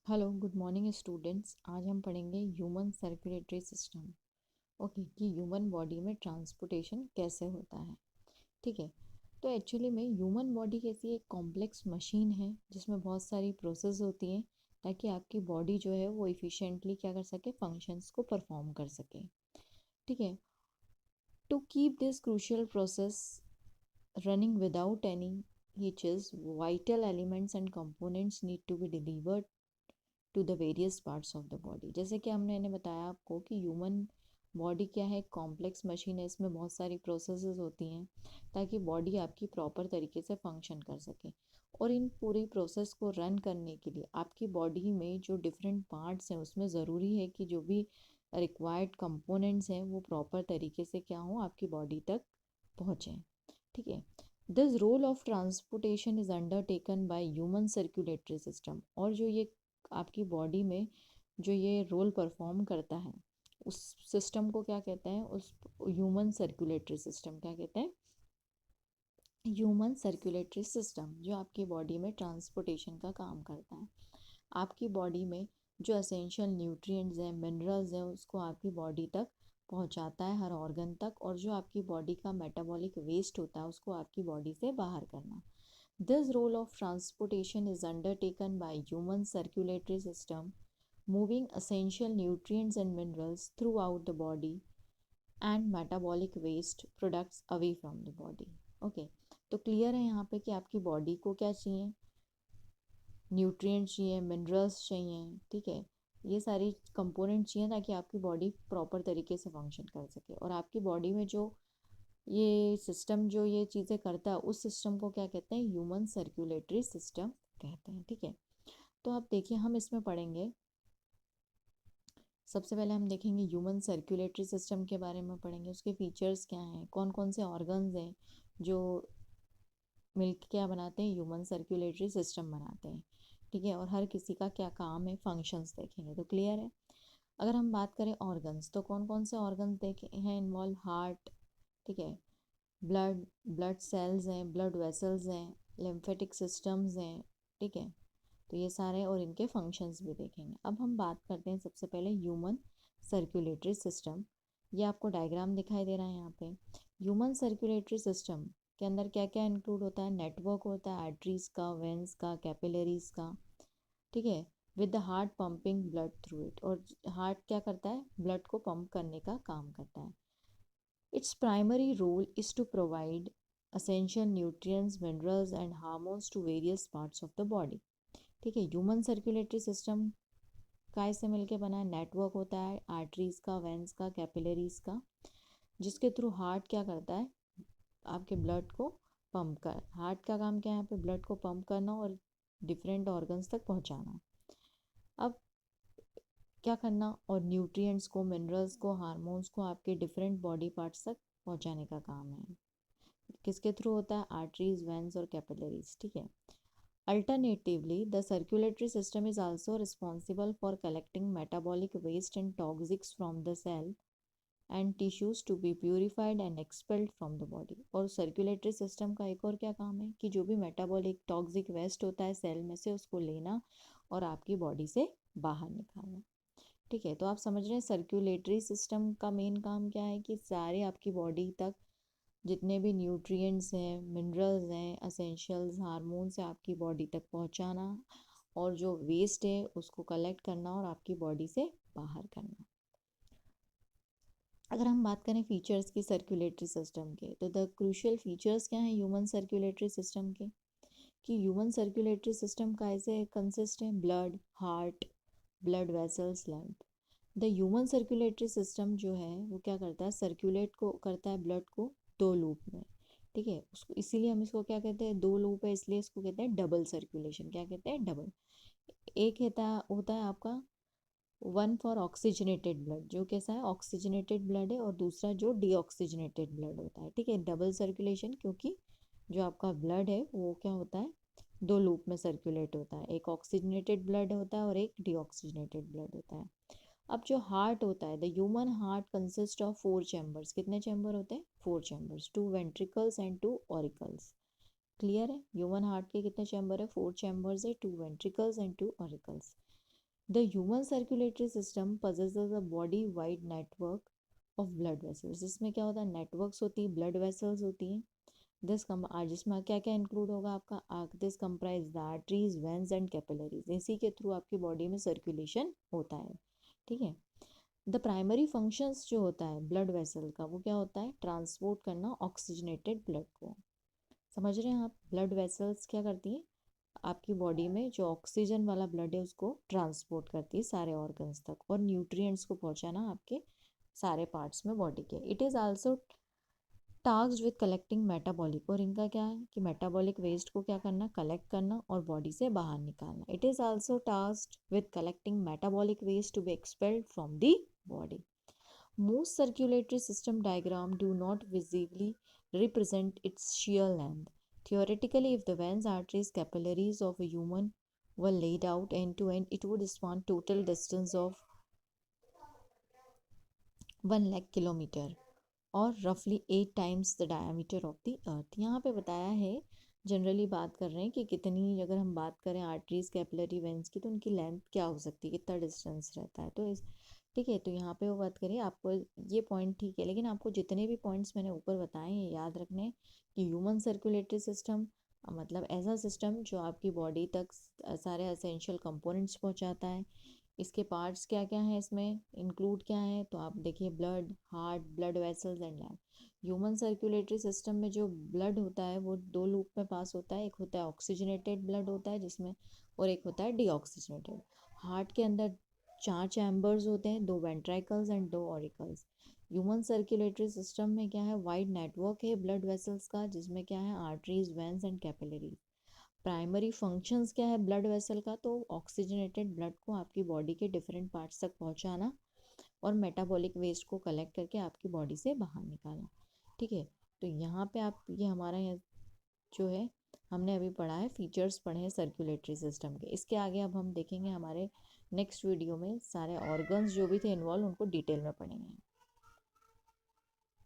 Hello good morning students. आज हम पढ़ेंगे ह्यूमन सर्कुलेटरी सिस्टम। ओके, कि ह्यूमन बॉडी में ट्रांसपोर्टेशन कैसे होता है। ठीक है, तो एक्चुअली में ह्यूमन बॉडी कैसी एक कॉम्प्लेक्स मशीन है जिसमें बहुत सारी प्रोसेस होती हैं ताकि आपकी बॉडी जो है वो इफ़िशेंटली क्या कर सके, फंक्शंस को परफॉर्म कर सके। ठीक है, to keep this crucial process running without any hitches, vital elements and components need to be delivered to the various parts of the body. जैसे कि हमने इन्हें बताया आपको कि ह्यूमन बॉडी क्या है, कॉम्प्लेक्स मशीन है, इसमें बहुत सारी प्रोसेसेस होती हैं ताकि बॉडी आपकी प्रॉपर तरीके से फंक्शन कर सके। और इन पूरी प्रोसेस को रन करने के लिए आपकी बॉडी में जो डिफरेंट पार्ट्स हैं उसमें ज़रूरी है कि जो भी रिक्वायर्ड कंपोनेंट्स हैं वो प्रॉपर तरीके से क्या हो, आपकी बॉडी तक पहुँचें। ठीक है, this role of transportation is undertaken by human circulatory system. और जो ये आपकी बॉडी में जो ये रोल परफॉर्म करता है उस सिस्टम को क्या कहते हैं, उस ह्यूमन सर्कुलेटरी सिस्टम क्या कहते हैं, ह्यूमन सर्कुलेटरी सिस्टम, जो आपकी बॉडी में ट्रांसपोर्टेशन का काम करता है। आपकी बॉडी में जो एसेंशियल न्यूट्रिएंट्स हैं, मिनरल्स हैं, उसको आपकी बॉडी तक पहुंचाता है, हर ऑर्गन तक। और जो आपकी बॉडी का मेटाबॉलिक वेस्ट होता है उसको आपकी बॉडी से बाहर करना। This role of transportation is undertaken by human circulatory system, moving essential nutrients and minerals throughout the body and metabolic waste products away from the body. Okay, तो clear है यहाँ पे कि आपकी बॉडी को क्या चाहिए, न्यूट्रिएंट्स चाहिए, मिनरल्स चाहिए। ठीक है, ये सारी कंपोनेंट चाहिए ताकि आपकी बॉडी प्रॉपर तरीके से फंक्शन कर सके। और आपकी बॉडी में जो ये सिस्टम जो ये चीज़ें करता है उस सिस्टम को क्या कहते हैं, ह्यूमन सर्कुलेटरी सिस्टम कहते हैं। ठीक है, तो आप देखिए हम इसमें पढ़ेंगे, सबसे पहले हम देखेंगे ह्यूमन सर्कुलेटरी सिस्टम के बारे में पढ़ेंगे, उसके फीचर्स क्या हैं, कौन कौन से ऑर्गन्स हैं जो मिलकर क्या बनाते हैं, ह्यूमन सर्कुलेटरी सिस्टम बनाते हैं। ठीक है, और हर किसी का क्या काम है, फंक्शंस देखेंगे। तो क्लियर है। अगर हम बात करें ऑर्गन्स, तो कौन कौन से ऑर्गन्स देखे हैं इन्वॉल्व, हार्ट, ठीक है, ब्लड ब्लड सेल्स हैं, ब्लड वेसल्स हैं, लिम्फेटिक सिस्टम्स हैं। ठीक है, तो ये सारे और इनके फंक्शंस भी देखेंगे। अब हम बात करते हैं सबसे पहले ह्यूमन सर्कुलेटरी सिस्टम। ये आपको डायग्राम दिखाई दे रहा है यहाँ पे। ह्यूमन सर्कुलेटरी सिस्टम के अंदर क्या क्या इंक्लूड होता है, नेटवर्क होता है आर्टरीज का, वेंस का, कैपिलरीज का। ठीक है, with the heart pumping blood through it. और हार्ट क्या करता है, ब्लड को पंप करने का काम करता है। Its primary role is to provide essential nutrients, minerals and hormones to various parts of the body. ठीक है, ह्यूमन सर्कुलेटरी सिस्टम काय से मिलके बना है, नेटवर्क होता है आर्टरीज का, वेंस का, कैपिलरीज का, जिसके थ्रू हार्ट क्या करता है, आपके ब्लड को पंप कर, हार्ट का काम क्या है यहाँ पे, ब्लड को पंप करना और डिफरेंट ऑर्गन्स तक पहुँचाना। अब क्या करना, और न्यूट्रिएंट्स को, मिनरल्स को, हार्मोन्स को आपके डिफरेंट बॉडी पार्ट्स तक पहुँचाने का काम है। किसके थ्रू होता है, आर्टरीज, वेंस और कैपिलरीज। ठीक है, alternatively the circulatory system is also responsible for collecting metabolic waste and toxics from the cell and tissues to be purified and expelled from the body. और सर्कुलेटरी सिस्टम का एक और क्या काम है कि जो भी मेटाबॉलिक टॉक्सिक वेस्ट होता है सेल में से उसको लेना और आपकी बॉडी से बाहर निकालना। ठीक है, तो आप समझ रहे हैं सर्कुलेटरी सिस्टम का मेन काम क्या है कि सारे आपकी बॉडी तक जितने भी न्यूट्रिएंट्स हैं, मिनरल्स हैं, एसेंशियल्स, हार्मोन्स हैं, आपकी बॉडी तक पहुंचाना और जो वेस्ट है उसको कलेक्ट करना और आपकी बॉडी से बाहर करना। अगर हम बात करें फीचर्स की सर्कुलेटरी सिस्टम के, तो द क्रूशियल फीचर्स क्या हैं ह्यूमन सर्कुलेटरी सिस्टम के, कि ह्यूमन सर्कुलेटरी सिस्टम का ऐसे कंसिस्ट है, blood, heart, blood vessels, lung. The human circulatory system जो है वो क्या करता है, सर्कुलेट को करता है ब्लड को दो लूप में। ठीक है, उसको इसीलिए हम इसको क्या कहते हैं, दो लूप है इसलिए इसको कहते हैं डबल सर्कुलेशन। क्या कहते हैं, डबल। एक होता है आपका वन फॉर ऑक्सीजनेटेड ब्लड, जो कैसा है, ऑक्सीजनेटेड ब्लड है, और दूसरा जो डीऑक्सीजनेटेड ब्लड होता है। ठीक है, डबल सर्कुलेशन, क्योंकि जो आपका ब्लड है वो क्या होता है, दो लूप में सर्कुलेट होता है, एक ऑक्सीजनेटेड ब्लड होता है और एक डीऑक्सीजनेटेड ब्लड होता है। अब जो हार्ट होता है, the human heart consist of four chambers. कितने चैम्बर होते हैं, four chambers, two ventricles and two auricles. Clear है, ह्यूमन हार्ट के कितने चैम्बर है, फोर चैम्बर्स है, two ventricles and two auricles. The human circulatory system possesses a body wide network of blood vessels. इसमें क्या होता है, नेटवर्क्स होती है, ब्लड वेसल्स होती हैं। जिसमें क्या क्या इंक्लूड होगा आपका, this comprise the arteries, veins and capillaries. इसी के थ्रू आपकी बॉडी में सर्कुलेशन होता है, ठीक है। द प्राइमरी फंक्शंस जो होता है ब्लड वेसल का, वो क्या होता है, ट्रांसपोर्ट करना ऑक्सीजनेटेड ब्लड को। समझ रहे हैं आप, ब्लड वेसल्स क्या करती हैं, आपकी बॉडी में जो ऑक्सीजन वाला ब्लड है उसको ट्रांसपोर्ट करती है सारे ऑर्गन्स तक, और न्यूट्रिएंट्स को पहुंचाना आपके सारे पार्ट्स में बॉडी के। It is also tasked with collecting metabolic, और इनका क्या है कि मेटाबॉलिक वेस्ट को क्या करना, कलेक्ट करना और बॉडी से बाहर निकालना। It is also tasked with collecting metabolic waste to be expelled from the body. Most circulatory system diagrams do not visibly represent its shear length. Theoretically, if the veins, arteries, capillaries of a human were laid out end to end, it would span total distance of 1 lakh kilometer और roughly 8 times the diameter of the earth। यहाँ पे बताया है, generally बात कर रहे हैं कि कितनी, अगर हम बात करें आर्टरीज, कैपिलरी वेंस की, तो उनकी लेंथ क्या हो सकती है, कितना डिस्टेंस रहता है। तो इस, ठीक है, तो यहाँ पे वो बात करिए, आपको ये पॉइंट ठीक है, लेकिन आपको जितने भी पॉइंट्स मैंने ऊपर बताए हैं याद रखने कि ह्यूमन सर्कुलेटरी सिस्टम मतलब ऐसा सिस्टम जो आपकी बॉडी तक सारे असेंशियल कंपोनेंट्स पहुँचाता है। इसके पार्ट्स क्या क्या हैं, इसमें इंक्लूड क्या है, तो आप देखिए, blood, heart, blood vessels and lamp. Human circulatory system में जो ब्लड होता है वो दो लूप में पास होता है, एक होता है ऑक्सीजनेटेड ब्लड होता है जिसमें, और एक होता है डीऑक्सीजनेटेड। हार्ट के अंदर 4 चैम्बर्स होते हैं, 2 ventricles and 2 auricles. Human circulatory system में क्या है, वाइड नेटवर्क है ब्लड वेसल्स का, जिसमें क्या है, arteries, veins and capillaries. Primary functions क्या है ब्लड वेसल का, तो ऑक्सीजनेटेड ब्लड को आपकी बॉडी के डिफरेंट पार्ट्स तक पहुंचाना और मेटाबॉलिक वेस्ट को कलेक्ट करके आपकी बॉडी से बाहर निकालना, ठीक है। तो यहाँ पे आप, ये हमारा यहाँ जो है, हमने अभी पढ़ा है, फीचर्स पढ़े हैं सर्कुलेटरी सिस्टम के। इसके आगे अब हम देखेंगे हमारे नेक्स्ट वीडियो में सारे ऑर्गन्स जो भी थे इन्वॉल्व, उनको डिटेल में पढ़ेंगे।